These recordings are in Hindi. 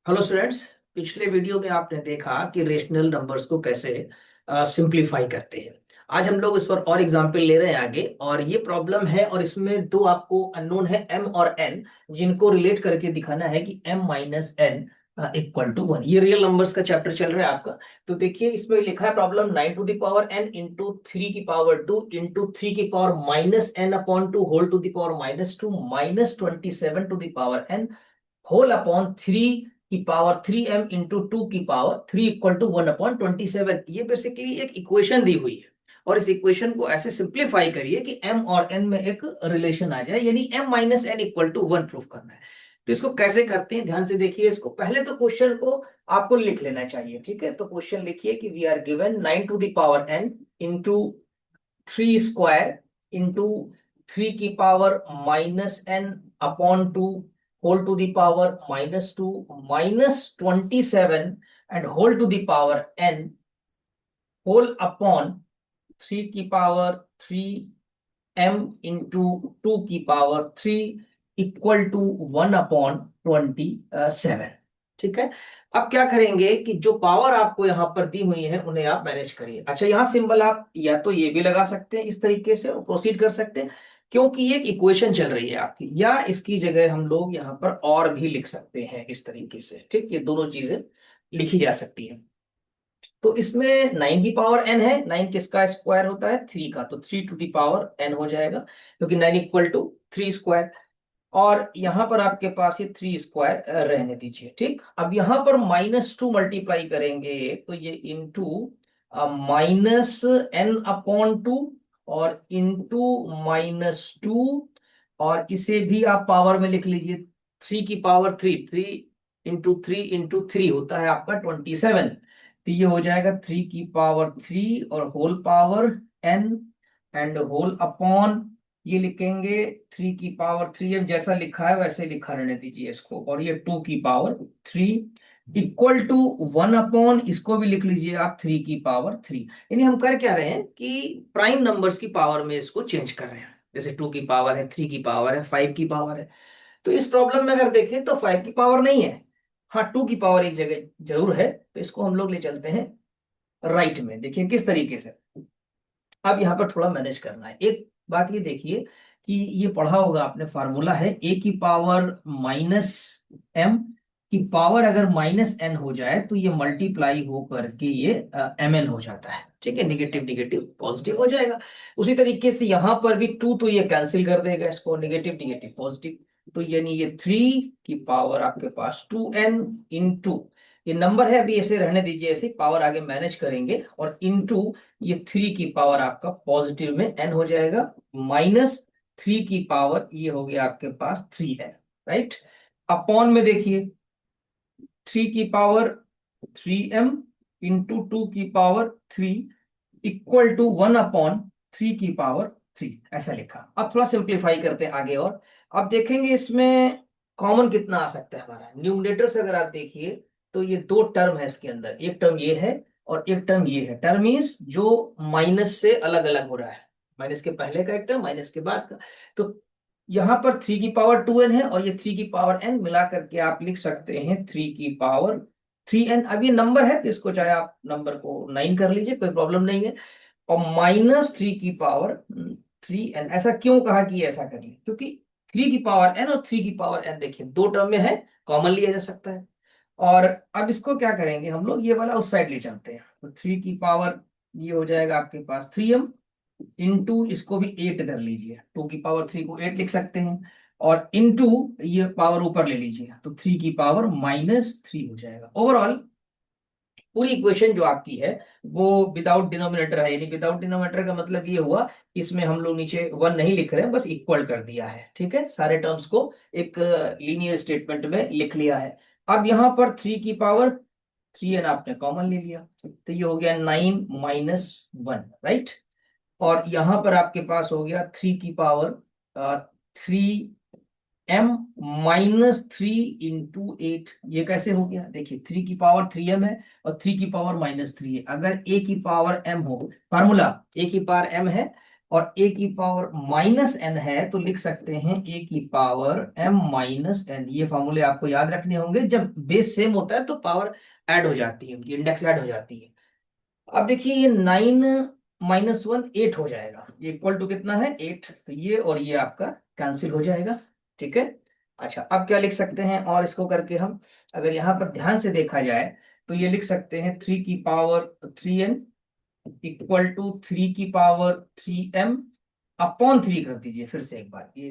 Hello students. पिछले वीडियो में आपने देखा कि रेशनल नंबर्स को कैसे सिंप्लीफाई करते हैं। आज हम लोग इस पर और एग्जांपल ले रहे हैं आगे, और ये प्रॉब्लम है और इसमें दो आपको अननोन है m और n, जिनको रिलेट करके दिखाना है कि m minus n equal to one. ये रियल नंबर्स का चैप्टर चल रहा है आपका। तो देखिए इसमें लिखा है problem 9 to the power n into 3 की पावर 2 इंटू 3 की power -n upon 2 whole to the power -2 -27 to the power n whole upon 3 की पावर 3m इंटू 2 की पावर 3 इक्वल टू 1/27। ये बेसिकली एक इक्वेशन दी हुई है, और इस इक्वेशन को ऐसे सिंप्लीफाई करिए कि m और n में एक रिलेशन आ जाए, यानी m minus n equal to one proof करना है। तो इसको कैसे करते हैं ध्यान से देखिए। इसको पहले तो क्वेश्चन को आपको लिख लेना चाहिए, ठीक है। तो क्वेश्चन लिखिए कि we are given 9 to the power n into 3 square into 3 की power -n upon 2 whole to the power -2 -27 and whole to the power n whole upon 3 की पावर 3m इंटू 2 की पावर 3 इक्वल टू 1/27। ठीक है। अब क्या करेंगे कि जो पावर आपको यहां पर दी हुई है उन्हें आप मैनेज करिए। अच्छा, यहां सिंबल आप या तो ये भी लगा सकते हैं इस तरीके से और प्रोसीड कर सकते हैं, क्योंकि ये एक इक्वेशन चल रही है आपकी, या इसकी जगह हम लोग यहाँ पर और भी लिख सकते हैं इस तरीके से। ठीक, ये दोनों चीजें लिखी जा सकती हैं। तो इसमें 9 की पावर n है, 9 किसका स्क्वायर होता है 3 का, तो 3 टू दी पावर n हो जाएगा, क्योंकि 9 इक्वल टू 3 स्क्वायर। और यहां पर आपके पास ये 3 स्क्वायर रहने दीजिए। ठीक, अब यहां पर -2 मल्टीप्लाई करेंगे तो ये इंटू -n/2 और इंटू -2, और इसे भी आप पावर में लिख लीजिए। 3 की पावर 3, 3 इंटू 3 होता है आपका 27। तो ये हो जाएगा 3 की पावर 3 और whole power n and whole upon, ये लिखेंगे 3 की पावर 3m, जैसा लिखा है वैसे लिखा रहने दीजिए इसको, और ये 2 की पावर 3 इक्वल टू 1/, इसको भी लिख लीजिए आप 3 की पावर 3। यानी हम कर क्या रहे हैं कि प्राइम नंबर्स की पावर में इसको चेंज कर रहे हैं। जैसे 2 की पावर है, 3 की पावर है, 5 की पावर है। तो इस प्रॉब्लम में अगर देखें तो 5 की पावर नहीं है, हाँ 2 की पावर एक जगह जरूर है। तो इसको हम लोग ले चलते हैं राइट में। देखिए किस तरीके से। अब यहाँ पर थोड़ा मैनेज करना है। एक बात ये देखिए कि ये पढ़ा होगा आपने, फार्मूला है a की पावर -m की पावर अगर -n हो जाए तो ये मल्टीप्लाई हो करके ये mn हो जाता है। ठीक है, निगेटिव निगेटिव पॉजिटिव हो जाएगा। उसी तरीके से यहाँ पर भी 2 तो ये कैंसिल कर देगा इसको, निगेटिव निगेटिव पॉजिटिव। तो यानी ये 3 की पावर आपके पास 2n इंटू, ये नंबर है अभी ऐसे रहने दीजिए, ऐसे पावर आगे मैनेज करेंगे, और इनटू ये 3 की पावर आपका पॉजिटिव में n हो जाएगा, -3 की पावर ये हो गया आपके पास 3n, राइट। अपॉन में देखिए 3 की पावर 3m इंटू 2 की पावर 3 इक्वल टू 1/3 की पावर 3, ऐसा लिखा। अब थोड़ा सिंप्लीफाई करते हैं आगे, और अब देखेंगे इसमें कॉमन कितना आ सकता है हमारा। न्यूमरेटर से अगर आप देखिए तो ये दो टर्म है इसके अंदर, एक टर्म ये है और एक टर्म ये है। टर्म मीन्स जो माइनस से अलग अलग हो रहा है, माइनस के पहले का एक टर्म, माइनस के बाद का। तो यहाँ पर 3 की पावर 2n है, और ये 3 की पावर n मिला करके आप लिख सकते हैं 3 की पावर 3n। अब ये नंबर है तो इसको चाहे आप नंबर को 9 कर लीजिए, कोई प्रॉब्लम नहीं है। और -3 की पावर 3n, ऐसा क्यों कहा कि ऐसा करिए, क्योंकि 3 की पावर n और 3 की पावर n देखिए दो टर्म में है, कॉमन लिया जा सकता है। और अब इसको क्या करेंगे हम लोग, ये वाला उस साइड ले चलते हैं। तो 3 की पावर ये हो जाएगा आपके पास 3m इंटू, इसको भी 8 कर लीजिए, 2 की पावर 3 को 8 लिख सकते हैं, और इंटू ये पावर ऊपर ले लीजिए, तो 3 की पावर -3 हो जाएगा। ओवरऑल पूरी इक्वेशन जो आपकी है वो विदाउट डिनोमिनेटर है, यानी विदाउट डिनोमिनेटर का मतलब ये हुआ इसमें हम लोग नीचे 1 नहीं लिख रहे हैं, बस इक्वल कर दिया है। ठीक है, सारे टर्म्स को एक लीनियर स्टेटमेंट में लिख लिया है। अब यहाँ पर 3 की पावर 3n आपने कॉमन ले लिया, तो ये हो गया 9 - 1, राइट। और यहां पर आपके पास हो गया 3 की पावर 3m -3 इंटू 8। ये कैसे हो गया, देखिए 3 की पावर 3m है और 3 की पावर -3 है। अगर a की पावर m हो, फार्मूला a की पावर m है और ए की पावर माइनस एन है तो लिख सकते हैं ए की पावर एम माइनस एन। ये फॉर्मूले आपको याद रखने होंगे, जब बेस सेम होता है तो पावर ऐड हो जाती है, उनकी इंडेक्स ऐड हो जाती है। अब देखिए ये 9 - 1 8 हो जाएगा, ये इक्वल टू कितना है 8, तो ये और ये आपका कैंसिल हो जाएगा। ठीक है। अच्छा अब क्या लिख सकते हैं, और इसको करके हम अगर यहाँ पर ध्यान से देखा जाए तो ये लिख सकते हैं 3 की पावर 3n इक्वल टू 3 की पावर 3m अपॉन 3 कर दीजिए फिर से एक बार, ये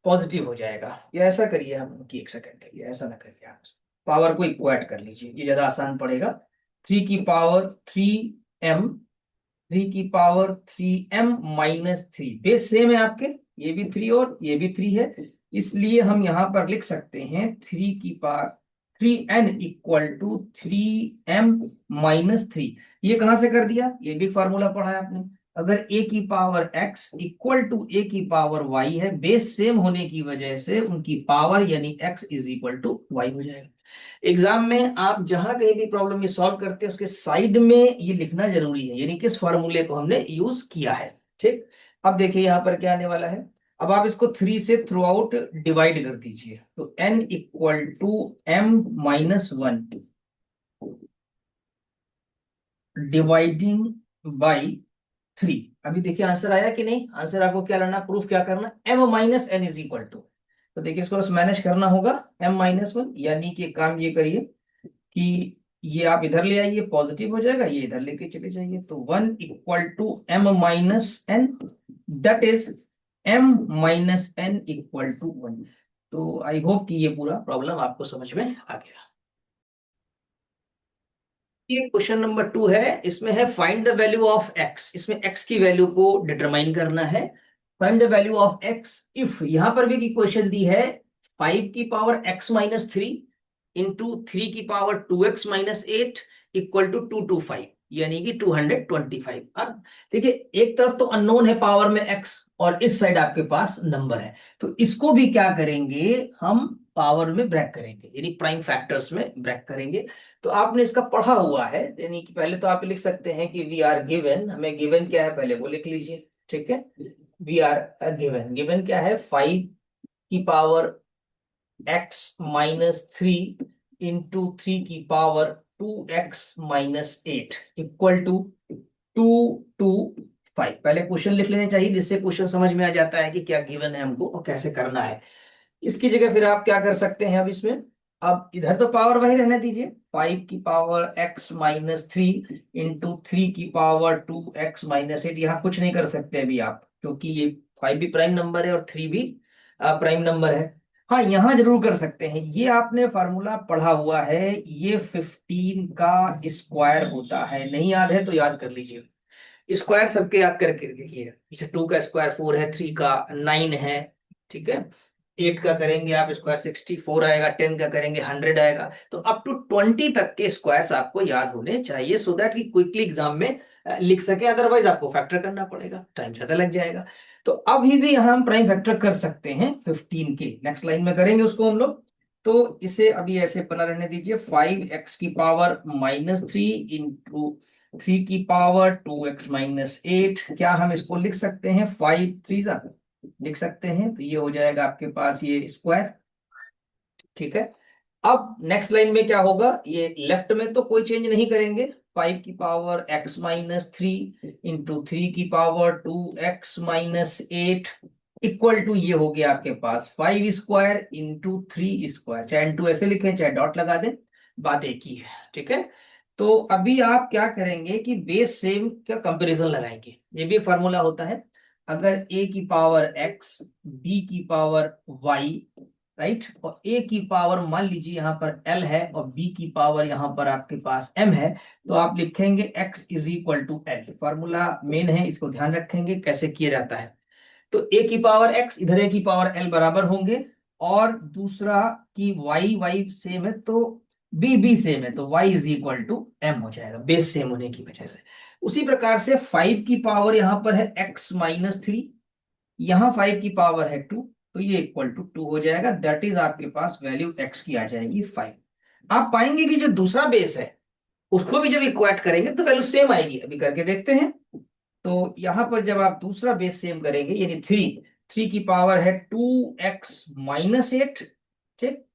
पॉजिटिव हो जाएगा। या ऐसा करिए हम कि एक सेकंड के लिए ऐसा ना करिए, आप पावर को इक्वेट कर लीजिए, ये ज्यादा आसान पड़ेगा। 3 की पावर 3m, 3 की पावर 3m - 3, बेस सेम है आपके, ये भी 3 और ये भी 3 है, इसलिए हम यहां पर लिख सकते हैं 3 की पावर 3n = 3m - 3। ये कहां से कर दिया, ये भी फार्मूला पढ़ा है आपने। अगर a की power x equal to a की पावर y है, बेस सेम होने की वजह से उनकी पावर यानी x is equal to y हो जाएगा। एग्जाम में आप जहां कहीं भी प्रॉब्लम ये सॉल्व करते हैं उसके साइड में ये लिखना जरूरी है, यानी किस फॉर्मूले को हमने यूज किया है। ठीक। अब देखिए यहां पर क्या आने वाला है, अब आप इसको 3 से थ्रू आउट डिवाइड कर दीजिए, तो n equal to m-1 dividing by 3। अभी देखिए आंसर आया कि नहीं, आंसर आपको क्या लाना, प्रूफ क्या करना, m-n = 2। तो देखिए इसको बस मैनेज करना होगा m-1, यानी कि काम ये करिए कि ये आप इधर ले आइए, पॉजिटिव हो जाएगा, ये इधर लेके चले जाइए, तो 1 equal to m-n, that is m-n = 1। तो आई होप कि ये पूरा प्रॉब्लम आपको समझ में आ गया। ये क्वेश्चन नंबर 2 है, इसमें है find the value of x, इसमें x की वैल्यू को डिटरमाइन करना है। Find the value of x if, यहां पर भी की क्वेश्चन दी है 5 की पावर x - 3 इंटू 3 की पावर 2x - 8 इक्वल टू 225, यानी कि 225। अब देखिए एक तरफ तो अननोन है पावर में x, और इस साइड आपके पास नंबर है, तो इसको भी क्या करेंगे हम, पावर में ब्रैक करेंगे, यानी प्राइम फैक्टर्स में ब्रैक करेंगे। तो आपने इसका पढ़ा हुआ है, यानी कि पहले तो आप लिख सकते हैं कि वी आर गिवन, हमें गिवन क्या है पहले वो लिख लीजिए। ठीक है। वी आर गिवन, गिवन क्या है 5 की पावर x - 3 इंटू 3 की पावर 2x - 8 इक्वल टू 225। पहले क्वेश्चन लिख लेने चाहिए, जिससे क्वेश्चन समझ में आ जाता है कि क्या गिवन है हमको और कैसे करना है। इसकी जगह फिर आप क्या कर सकते हैं अब इसमें, अब इधर तो पावर वही रहने दीजिए, 5 की पावर x - 3 इंटू 3 की पावर 2x - 8, यहाँ कुछ नहीं कर सकते अभी आप, क्योंकि ये 5 भी प्राइम नंबर है और 3 भी प्राइम नंबर है। हाँ यहाँ जरूर कर सकते हैं, ये आपने फार्मूला पढ़ा हुआ है, ये 15 का स्क्वायर होता है, नहीं याद है तो याद कर लीजिए। स्क्वायर सबके याद करके देखिए, जैसे 2 का स्क्वायर 4 है, 3 का 9 है, ठीक है, 8 का करेंगे आप स्क्वायर 64 आएगा, 10 का करेंगे 100 आएगा, तो अप टू 20 तक के स्क्वायर्स आपको याद होने चाहिए, सो दैट कि क्विकली एग्जाम में लिख सके, अदरवाइज आपको फैक्टर करना पड़ेगा, टाइम ज्यादा लग जाएगा। तो अभी भी यहाँ हम प्राइम फैक्टर कर सकते हैं 15 के, नेक्स्ट लाइन में करेंगे उसको हम लोग। तो इसे अभी ऐसे बना रहने दीजिए, 5 x की पावर - 3 इंटू 3 की पावर 2x - 8, क्या हम इसको लिख सकते हैं 5 3 लिख सकते हैं, तो ये हो जाएगा आपके पास ये स्क्वायर। ठीक है। अब नेक्स्ट लाइन में क्या होगा, ये लेफ्ट में तो कोई चेंज नहीं करेंगे, 5 की पावर x - 3 इंटू 3 की पावर 2x - 8 इक्वल टू, ये हो गया आपके पास 5 स्क्वायर इंटू 3 स्क्वायर, चाहे इंटू ऐसे लिखें चाहे डॉट लगा दें, बात एक ही है। ठीक है। तो अभी आप क्या करेंगे कि बेस सेम का कंपैरिजन लगाएंगे, ये भी फॉर्मूला होता है, अगर a की पावर x, b की पावर y, राइट, और a की पावर मान लीजिए यहाँ पर l है और b की पावर यहाँ पर आपके पास m है, तो आप लिखेंगे x is equal to l, formula main है, इसको ध्यान रखेंगे कैसे किया जाता है। तो a की पावर x इधर a की पावर l बराबर होंगे, और दूसरा कि y सेम है तो b सेम है, तो y is equal to m हो जाएगा, बेस सेम होने की वजह से। उसी प्रकार से 5 की पावर यहाँ पर है x - 3, यहाँ 5 की पावर है 2, तो ये इक्वल टू 2 हो जाएगा, दैट इज आपके पास वैल्यू x की आ जाएगी 5। आप पाएंगे कि जो दूसरा बेस है उसको भी जब इक्वेट करेंगे तो वैल्यू सेम आएगी, अभी करके देखते हैं। तो यहां पर जब आप दूसरा बेस सेम करेंगे यानी थ्री, थ्री की पावर है 2x-8, ठीक,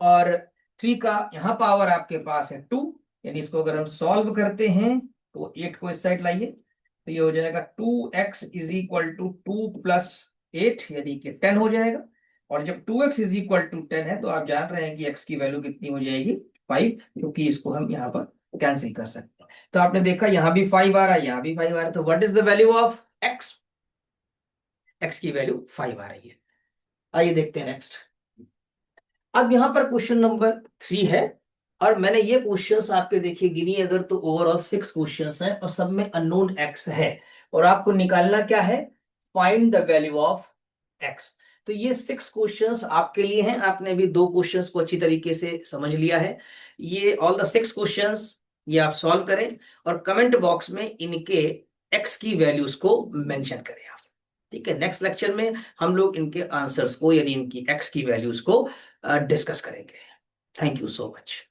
और थ्री का यहाँ पावर आपके पास है 2, यानी इसको अगर हम सॉल्व करते हैं तो 8 को इस साइड लाइए तो ये हो जाएगा 2x इज इक्वल टू 2+8 यानी कि 10 हो जाएगा। और जब 2x इज इक्वल टू 10 है तो आप जान रहे हैं कि x की वैल्यू कितनी हो जाएगी, 5, क्योंकि इसको हम यहाँ पर कैंसिल कर सकते हैं। तो आपने देखा यहाँ भी 5 आ रहा है, यहाँ भी 5 आ रहा है, तो what is the value of x? x की वैल्यू 5 आ रही है। आइए देखते हैं नेक्स्ट। अब यहाँ पर क्वेश्चन नंबर 3 है, और मैंने ये क्वेश्चंस आपके देखिए गिनी अगर तो ओवरऑल 6 क्वेश्चंस हैं और सब में अननोन x है, और आपको निकालना क्या है, find the value of x। तो ये 6 क्वेश्चंस आपके लिए हैं, आपने भी 2 क्वेश्चंस को अच्छी तरीके से समझ लिया है। ये ऑल द 6 क्वेश्चंस ये आप सॉल्व करें और कमेंट बॉक्स में इनके x की वैल्यूज को मेंशन करें आप। ठीक है, नेक्स्ट लेक्चर में हम लोग इनके आंसर्स को यानी इनकी x की वैल्यूज को डिस्कस करेंगे। Thank you so much.